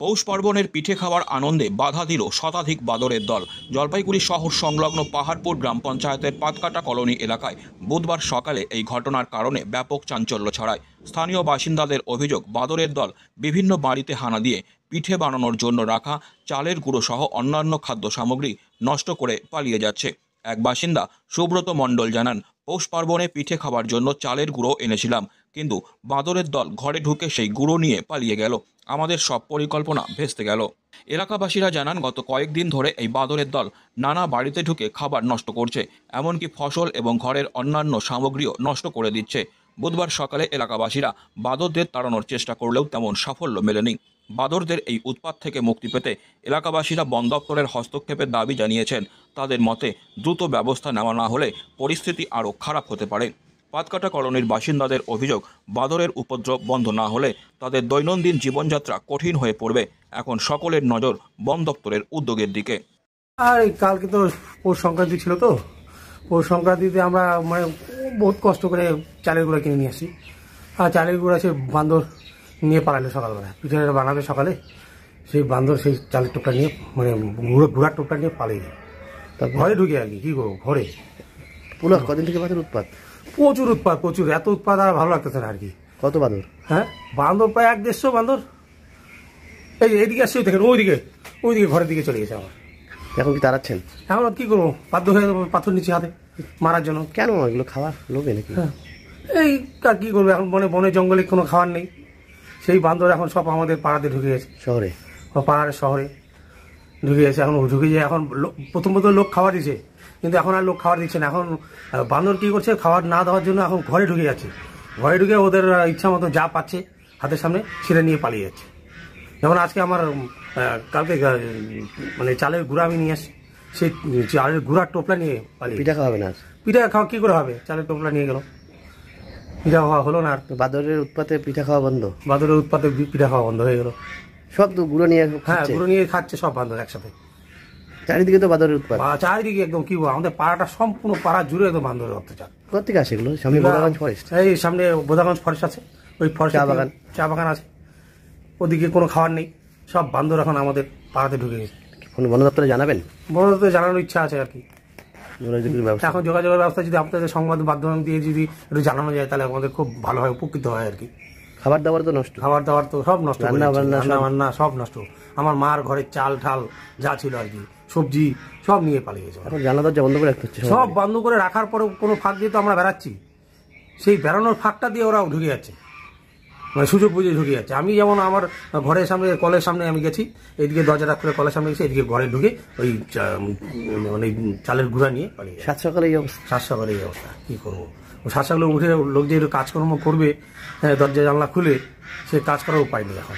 পৌষ পার্বণের পিঠে খাওয়ার আনন্দে বাধা দিল শতাধিক বাদরের দল। জলপাইগুড়ি শহর সংলগ্ন পাহাড়পুর গ্রাম পঞ্চায়েতের পাতকাটা কলোনি এলাকায় বুধবার সকালে এই ঘটনার কারণে ব্যাপক চাঞ্চল্য ছড়ায়। স্থানীয় বাসিন্দাদের অভিযোগ, বাদরের দল বিভিন্ন বাড়িতে হানা দিয়ে পিঠে বানানোর জন্য রাখা চালের গুঁড়ো সহ অন্যান্য খাদ্য সামগ্রী নষ্ট করে পালিয়ে যাচ্ছে। এক বাসিন্দা সুব্রত মণ্ডল জানান, পৌষ পার্বণে পিঠে খাওয়ার জন্য চালের গুঁড়ো এনেছিলাম, কিন্তু বাদরের দল ঘরে ঢুকে সেই গুঁড়ো নিয়ে পালিয়ে গেল। আমাদের সব পরিকল্পনা ভেস্তে গেল। এলাকাবাসীরা জানান, গত কয়েকদিন ধরে এই বাদরের দল নানা বাড়িতে ঢুকে খাবার নষ্ট করছে, এমনকি ফসল এবং ঘরের অন্যান্য সামগ্রীও নষ্ট করে দিচ্ছে। বুধবার সকালে এলাকাবাসীরা বাদরদের তাড়ানোর চেষ্টা করলেও তেমন সাফল্য মেলেনি। বাদরদের এই উৎপাত থেকে মুক্তি পেতে এলাকাবাসীরা বন দপ্তরের হস্তক্ষেপের দাবি জানিয়েছেন। তাদের মতে, দ্রুত ব্যবস্থা নেওয়া না হলে পরিস্থিতি আরও খারাপ হতে পারে। পাতকাটা কলোনির বাসিন্দাদের অভিযোগ, বাদরের উপদ্রব বন্ধ না হলে তাদের দৈনন্দিন জীবনযাত্রা কঠিন হয়ে পড়বে। এখন সকলের নজর বন দপ্তরের উদ্যোগের দিকে। আর কালকে তো পৌষ সংক্রান্তি ছিল, তো পৌষ সংক্রান্তিতে আমরা বহুত কষ্ট করে চালের গুঁড়া কিনে নিয়ে আসি। আর চালের গুঁড়া সে বান্দর নিয়ে পালালো সকালবেলা, পিঠে বানাবে সকালে। সেই বান্দর সেই চালের টোপটা নিয়ে গুঁড়ার টোপটা নিয়ে পালিয়ে ঘরে ঢুকে আর কি করবো ঘরে। পুরো কদিন থেকে বাঁদর উৎপাত, প্রচুর উৎপাত, প্রচুর। এত উৎপাত আর ভালো লাগতেছে না আর কি। কত বাঁদর? হ্যাঁ, বান্দর প্রায় 1-150 বান্দর। এই এদিকে আসছে, দেখেন ওইদিকে ঘরের দিকে চলে গেছে আমার। এখন কি তাড়াচ্ছেন? এখন কি করবো, বাধ্য হয়ে পাথর নিচে হাতে মারার জন্য। কেন এগুলো খাওয়ার লোভে নাকি? এই কি করবো, এখন বনে জঙ্গলে কোনো খাবার নেই। সেই বান্দর এখন সব আমাদের পাড়াতে ঢুকে গেছে, শহরে, পাহাড়ের শহরে ঢুকে গেছে। এখন ঢুকে যায়, এখন প্রথম লোক খাবার দিচ্ছে, কিন্তু এখন আর লোক খাবার দিচ্ছে না। এখন বান্দর কি করছে, খাবার না দেওয়ার জন্য এখন ঘরে ঢুকে যাচ্ছে। ঘরে ঢুকে ওদের ইচ্ছা মতো যা পাচ্ছে হাতের সামনে ছিঁড়ে নিয়ে পালিয়ে যাচ্ছে। যেমন আজকে আমার কালকে চালের গুঁড়া আমি নিয়ে আসি, সেই চালের গুঁড়ার টোপলা নিয়ে পালিয়ে। পিঠা খাওয়াবে না? পিঠা খাওয়া কি করে হবে, চালের টোপলা নিয়ে গেল, পিঠা খাওয়া হলো না। বাদরের উৎপাতে পিঠা খাওয়া বন্ধ? বাদরের উৎপাতে পিঠা খাওয়া বন্ধ হয়ে গেল। সব তো গুঁড়ো নিয়ে, হ্যাঁ, গুঁড়ো নিয়ে খাচ্ছে সব বান্দর একসাথে। চারিদিকে তো বাদরের উৎপাত, চারিদিকে একদম কি বলবো, আমাদের পাড়াটা সম্পূর্ণ পাড়া জুড়ে একদম বান্দরের অত্যাচার। কোথেকে আসে এগুলো? সামনে বোদাগঞ্জ ফরেস্ট, এই সামনে বোদাগঞ্জ ফরেস্ট আছে, ওই ফরেস্ট চা বাগান আছে, ওদিকে কোনো খাবার নেই। সব বান্দর এখন আমাদের পাড়াতে ঢুকে গেছে। কোনো বন দপ্তরে জানাবেন? বন দপ্তরে জানানোর ইচ্ছা আছে আর কি। এখন যোগাযোগের ব্যবস্থা যদি আপনাদের সংবাদ মাধ্যম দিয়ে যদি একটু জানানো যায়, তাহলে আমাদের খুব ভালো হয়, উপকৃত হয় আর কি। খাবার দাবার তো নষ্ট, খাবার দাবার তো সব নষ্ট, রান্না বান্না সব নষ্ট। আমার মার ঘরের চাল ঠাল যা ছিল আর কি, সবজি সব নিয়ে পালিয়ে গেছে। এখন জানা দরজা বন্ধ করে রাখতে হচ্ছে, সব বন্ধ করে রাখার পরে কোনো ফাঁক দিয়ে তো আমরা বেড়াচ্ছি, সেই বেড়ানোর ফাঁকটা দিয়ে ওরা ঢুকে যাচ্ছে, সুযোগ বুঝে ঢুকে যাচ্ছে। আমি যেমন আমার ঘরের সামনে, কলের সামনে আমি গেছি, এইদিকে দরজাটা খুলে কলের সামনে গেছি, এদিকে ঘরে ঢুকে ওই চালের গুঁড়া নিয়ে পালিয়ে। সাত সকালে এই অবস্থা, সাত সকালে এই অবস্থা, কি করবো। সাত সকালে উঠে লোক যে কাজকর্ম করবে, হ্যাঁ, দরজা জানলা খুলে সে কাজ করার উপায় নেই এখন।